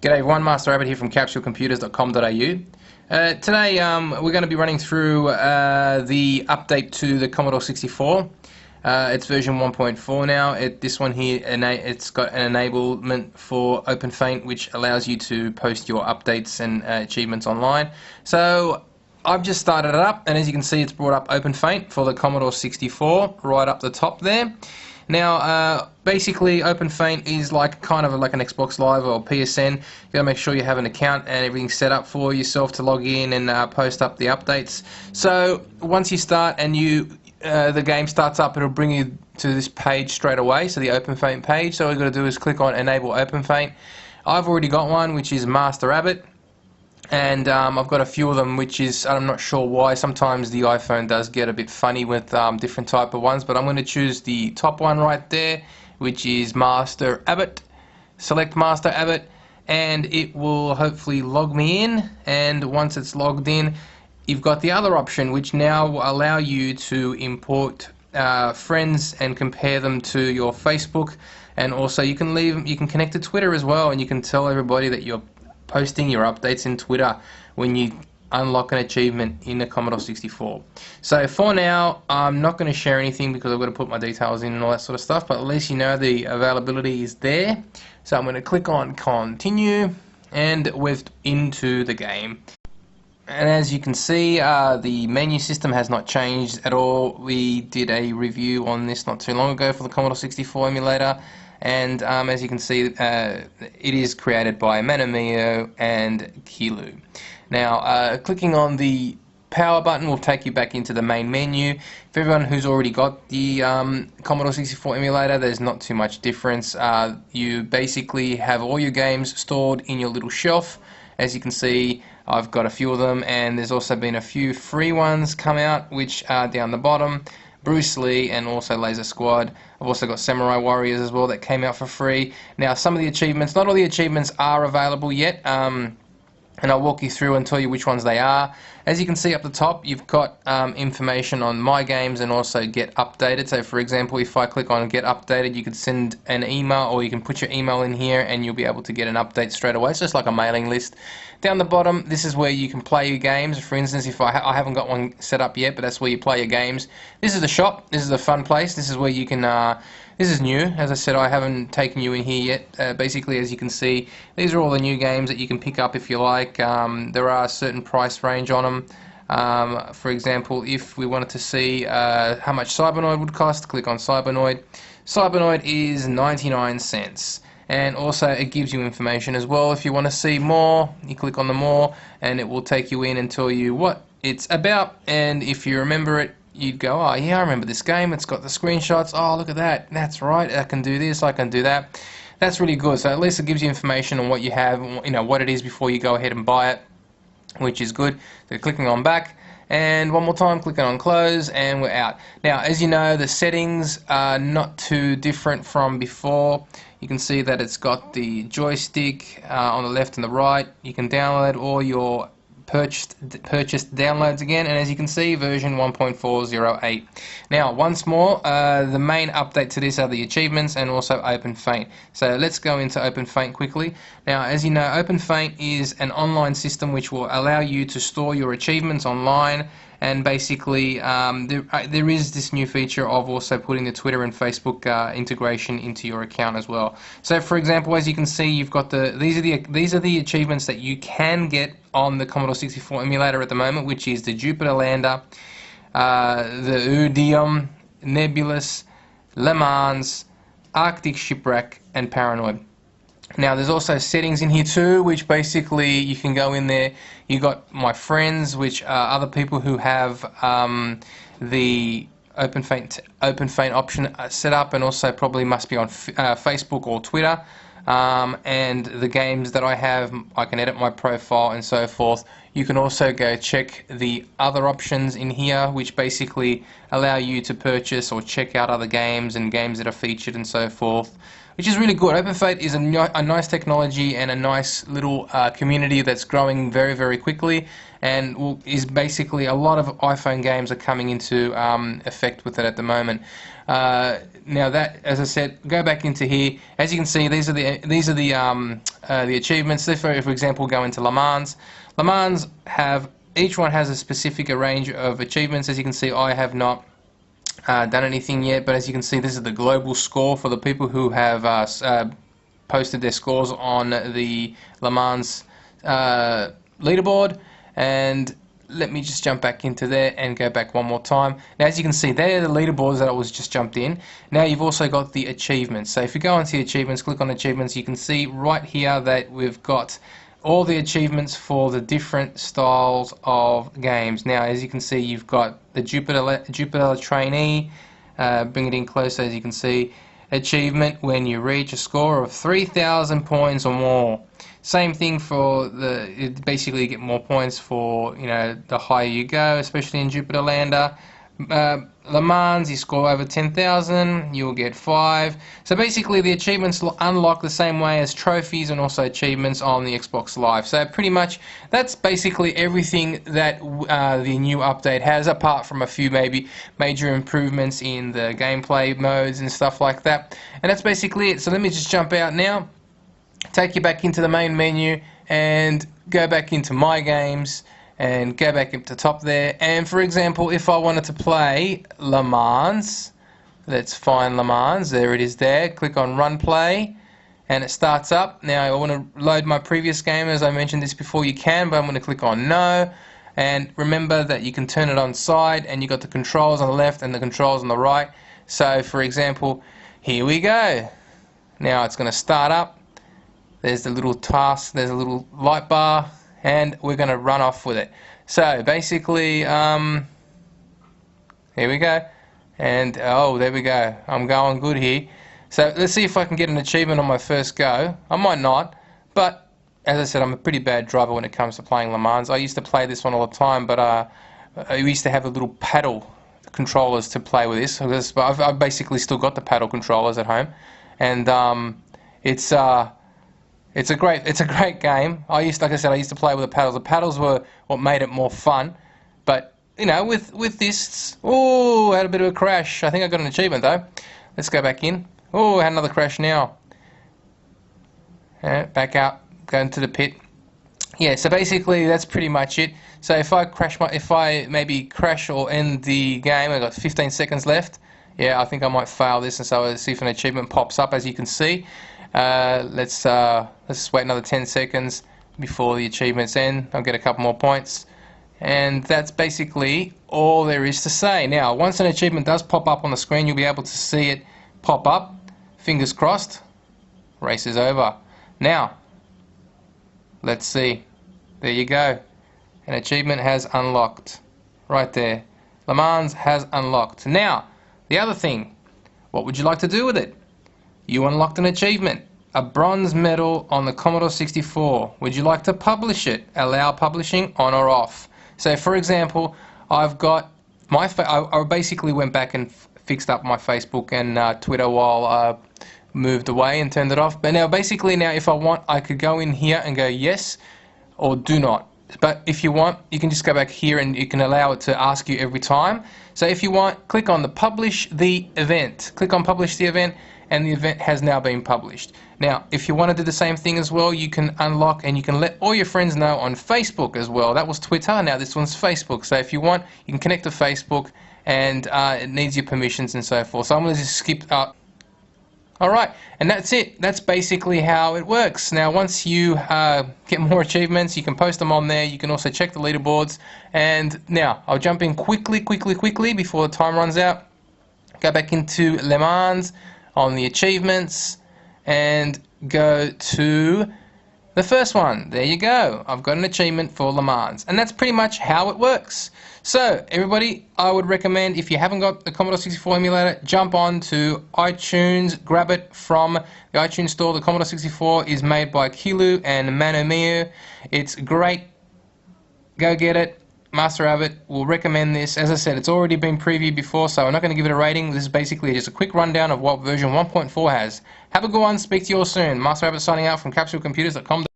G'day everyone, Master Rabbit here from capsulecomputers.com.au. Today we're going to be running through the update to the Commodore 64. It's version 1.4 now. This one here, it's got an enablement for Open Fiennt, which allows you to post your updates and achievements online. So I've just started it up, and as you can see, it's brought up Open Fiennt for the Commodore 64 right up the top there. Now, basically, Open Fiennt is kind of like an Xbox Live or PSN. You got to make sure you have an account and everything set up for yourself to log in and post up the updates. So once you start and the game starts up, it'll bring you to this page straight away. So the Open Fiennt page. So all you got to do is click on Enable Open Fiennt. I've already got one, which is Master Rabbit. And I've got a few of them, which is, I'm not sure why, sometimes the iPhone does get a bit funny with different type of ones, but I'm going to choose the top one right there, which is Master Abbott. Select Master Abbott, and it will hopefully log me in, and once it's logged in, you've got the other option, which now will allow you to import friends and compare them to your Facebook, and also you can connect to Twitter as well, and you can tell everybody that you're posting your updates in Twitter when you unlock an achievement in the Commodore 64. So for now, I'm not going to share anything because I've got to put my details in and all that sort of stuff, but at least you know the availability is there. So I'm going to click on Continue, and we're into the game. And as you can see, the menu system has not changed at all. We did a review on this not too long ago for the Commodore 64 emulator. And as you can see, it is created by Manomio and Kiloo. Now, clicking on the power button will take you back into the main menu. For everyone who's already got the Commodore 64 emulator, there's not too much difference. You basically have all your games stored in your little shelf. As you can see, I've got a few of them, and there's also been a few free ones come out, which are down the bottom. Bruce Lee and also Laser Squad. I've also got Samurai Warriors as well that came out for free. Now, some of the achievements, not all the achievements are available yet, and I'll walk you through and tell you which ones they are. As you can see up the top, you've got information on My Games and also Get Updated. So for example, if I click on Get Updated, you could send an email, or you can put your email in here and you'll be able to get an update straight away. It's just like a mailing list. Down the bottom, this is where you can play your games. For instance, if I haven't got one set up yet, but that's where you play your games. This is the shop. This is a fun place. This is where you can... this is new. As I said, I haven't taken you in here yet. Basically, as you can see, these are all the new games that you can pick up if you like. There are a certain price range on them. For example, if we wanted to see how much Cybernoid would cost, click on Cybernoid. Cybernoid is 99 cents. And also it gives you information as well. If you want to see more, you click on the more, and it will take you in and tell you what it's about. And if you remember it, you'd go, oh yeah, I remember this game, it's got the screenshots, oh look at that, that's right, I can do this, I can do that. That's really good. So at least it gives you information on what you have, you know, what it is before you go ahead and buy it, which is good. So clicking on back, and one more time clicking on close, and we're out. Now, as you know, the settings are not too different from before. You can see that it's got the joystick on the left and the right. You can download all your purchased downloads again, and as you can see, version 1.408. Now, once more, the main update to this are the achievements and also Open Fiennt. So let's go into Open Fiennt quickly. Now, as you know, Open Fiennt is an online system which will allow you to store your achievements online. And basically, there is this new feature of also putting the Twitter and Facebook integration into your account as well. So, for example, as you can see, you've got these are the achievements that you can get on the Commodore 64 emulator at the moment, which is the Jupiter Lander, the Udium, Nebulous, Le Mans, Arctic Shipwreck, and Paranoid. Now, there's also settings in here too, which basically you can go in there. You got My Friends, which are other people who have the Open Fiennt option set up, and also probably must be on Facebook or Twitter. And the games that I have, I can edit my profile and so forth. You can also go check the other options in here, which basically allow you to purchase or check out other games and games that are featured and so forth, which is really good. Open Fiennt is a nice technology and a nice little community that's growing very, very quickly, and is basically a lot of iPhone games are coming into effect with it at the moment. Now that, as I said, go back into here. As you can see, these are the the achievements. If, for example, go into Le Mans. Le Mans each one has a specific range of achievements. As you can see, I have not done anything yet, but as you can see, this is the global score for the people who have posted their scores on the Le Mans leaderboard. And let me just jump back into there and go back one more time. Now, as you can see, they're the leaderboards that I was just jumped in. Now you've also got the achievements. So if you go into the achievements, click on achievements, you can see right here that we've got all the achievements for the different styles of games. Now, as you can see, you've got the Jupiter Trainee. Bring it in closer, as you can see. Achievement when you reach a score of 3,000 points or more. Same thing for basically you get more points for, the higher you go, especially in Jupiter Lander. Le Mans, you score over 10,000, you'll get 5. So basically the achievements unlock the same way as trophies and also achievements on the Xbox Live. So pretty much that's basically everything that the new update has, apart from a few maybe major improvements in the gameplay modes and stuff like that. And that's basically it. So let me just jump out now, take you back into the main menu and go back into My Games and go back up to the top there. And for example, if I wanted to play Le Mans, let's find Le Mans, there it is there, click on Run Play and it starts up. Now I want to load my previous game, as I mentioned this before, you can, but I'm going to click on No. And remember that you can turn it on side and you got the controls on the left and the controls on the right. So for example, here we go. Now it's going to start up. There's the little task, there's a little light bar, and we're going to run off with it. So basically, here we go, and oh, there we go. I'm going good here. So let's see if I can get an achievement on my first go. I might not, but as I said, I'm a pretty bad driver when it comes to playing Le Mans. I used to play this one all the time, but I used to have the little paddle controllers to play with this. I've basically still got the paddle controllers at home, and it's a great game. Like I said, I used to play with the paddles. The paddles were what made it more fun. But with this, oh, I had a bit of a crash. I think I got an achievement though. Let's go back in. Oh, I had another crash now. Back out, go into the pit. Yeah, so basically that's pretty much it. So if I maybe crash or end the game, I've got 15 seconds left. Yeah, I think I might fail this, and so I'll see if an achievement pops up, as you can see. Let's just wait another 10 seconds before the achievements end. I'll get a couple more points, and that's basically all there is to say. Now, once an achievement does pop up on the screen, you'll be able to see it pop up. Fingers crossed. Race is over. Now, let's see. There you go. An achievement has unlocked. Right there. Le Mans has unlocked. Now, the other thing. What would you like to do with it? You unlocked an achievement, a bronze medal on the Commodore 64. Would you like to publish it? Allow publishing, on or off? So for example, I've got I basically went back and fixed up my Facebook and Twitter while I moved away and turned it off. But now basically if I want, I could go in here and go yes or do not. But if you want, you can just go back here and you can allow it to ask you every time. So if you want, click on the publish the event. Click on publish the event, and the event has now been published. Now, if you want to do the same thing as well, you can unlock and you can let all your friends know on Facebook as well. That was Twitter, now this one's Facebook. So if you want, you can connect to Facebook, and it needs your permissions and so forth. So I'm going to just skip up. Alright, and that's it. That's basically how it works. Now, once you get more achievements, you can post them on there. You can also check the leaderboards. And now, I'll jump in quickly before the time runs out. Go back into Le Mans on the achievements and go to the first one. There you go. I've got an achievement for Le Mans. And that's pretty much how it works. So, everybody, I would recommend, if you haven't got the Commodore 64 emulator, jump on to iTunes, grab it from the iTunes store. The Commodore 64 is made by Kiloo and Manomio. It's great. Go get it. Master of it. Will recommend this. As I said, it's already been previewed before, so I'm not going to give it a rating. This is basically just a quick rundown of what version 1.4 has. Have a good one. Speak to you all soon. Master Rabbit signing out from CapsuleComputers.com.